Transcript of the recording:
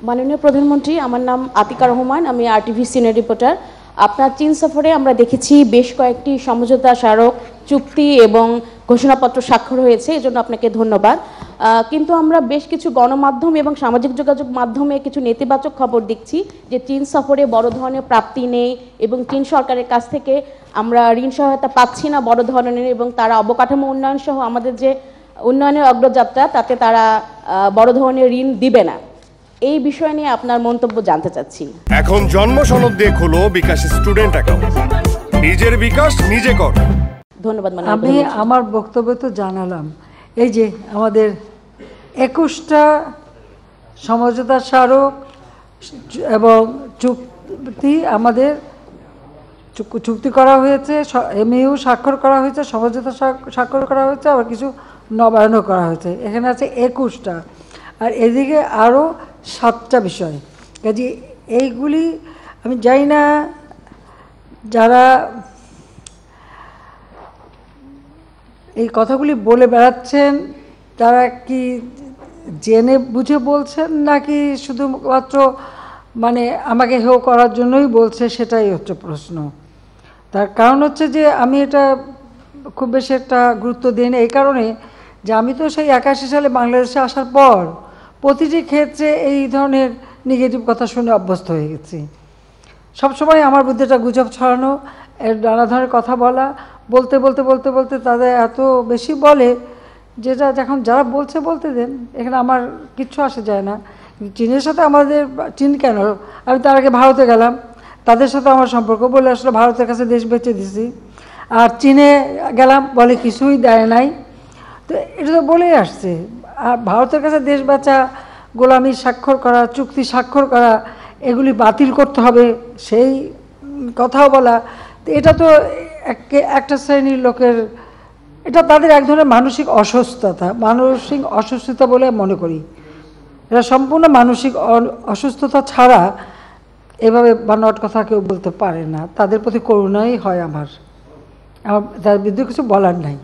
মাননীয় প্রধানমন্ত্রী, আমার নাম আতিকা রহমান, আমি RTV সিনিয়র রিপোর্টার। আপনার চীন সফরে আমরা দেখেছি বেশ কয়েকটি সমঝোতা স্মারক, চুক্তি এবং ঘোষণাপত্র স্বাক্ষর হয়েছে, এজন্য আপনাকে ধন্যবাদ। কিন্তু আমরা বেশ কিছু গণমাধ্যম এবং সামাজিক যোগাযোগ মাধ্যমে কিছু নেতিবাচক খবর দেখছি যে চীন সফরে বড় ধরনের প্রাপ্তি নেই এবং চীন সরকারের কাছ থেকে আমরা ঋণ সহায়তা পাচ্ছি না বড় ধরনের, এবং তারা অবকাঠামো উন্নয়ন সহ আমাদের যে উন্নয়নের অগ্রযাত্রা তাতে তারা বড় ধরনের ঋণ দিবে না। এই বিষয় নিয়ে আপনার মন্তব্য জানতে চাচ্ছি। এখন জন্ম সনদ দিয়ে খোলো বিকাশ স্টুডেন্ট অ্যাকাউন্ট, নিজের বিকাশ নিজে কর। ধন্যবাদ। আমি আমার বক্তব্য তো জানালাম। এই যে আমাদের 21টা সমঝোতা স্মারক এবং চুক্তি আমাদের চুক্তি করা হয়েছে, MOU স্বাক্ষর করা হয়েছে, সমঝোতা স্বাক্ষর করা হয়েছে, আবার কিছু নবায়নও করা হয়েছে। এখানে আছে 21টা, আর এদিকে আরও 7টা বিষয়। কাজে এইগুলি আমি জানি না যারা এই কথাগুলি বলে বেড়াচ্ছেন তারা কি জেনে বুঝে বলছেন নাকি শুধুমাত্র মানে আমাকে হেয় করার জন্যই বলছে, সেটাই হচ্ছে প্রশ্ন। তার কারণ হচ্ছে যে আমি এটা খুব বেশি একটা গুরুত্ব দিই না, এই কারণে যে আমি তো সেই 81 সালে বাংলাদেশে আসার পর প্রতিটি ক্ষেত্রে এই ধরনের নেগেটিভ কথা শুনে অভ্যস্ত হয়ে গেছি। সবসময় আমার বুদ্ধিটা গুজব ছড়ানো, নানা ধরনের কথা বলা, বলতে বলতে বলতে বলতে তাদের এত বেশি বলে যেটা যখন যারা বলছে বলতে দেন, এখানে আমার কিচ্ছু আসে যায় না। চীনের সাথে আমাদের, চীন কেন, আমি তার আগে ভারতে গেলাম, তাদের সাথে আমার সম্পর্ক বলে আসলে ভারতের কাছে দেশ বেচে দিছি, আর চীনে গেলাম বলে কিছুই দেয় নাই। তো এটা তো বলেই আসছে। আর ভারতের কাছে দেশ বেচা, গোলামি স্বাক্ষর করা, চুক্তি স্বাক্ষর করা, এগুলি বাতিল করতে হবে সেই কথাও বলা, তো এটা তো একটা শ্রেণীর লোকের, এটা তাদের এক ধরনের মানসিক অসুস্থতা বলে মনে করি। এটা সম্পূর্ণ মানসিক অসুস্থতা ছাড়া এভাবে বানোয়াট কথা কেউ বলতে পারে না। তাদের প্রতি করুণাই হয় আমার, তার বিরুদ্ধে কিছু বলার নাই।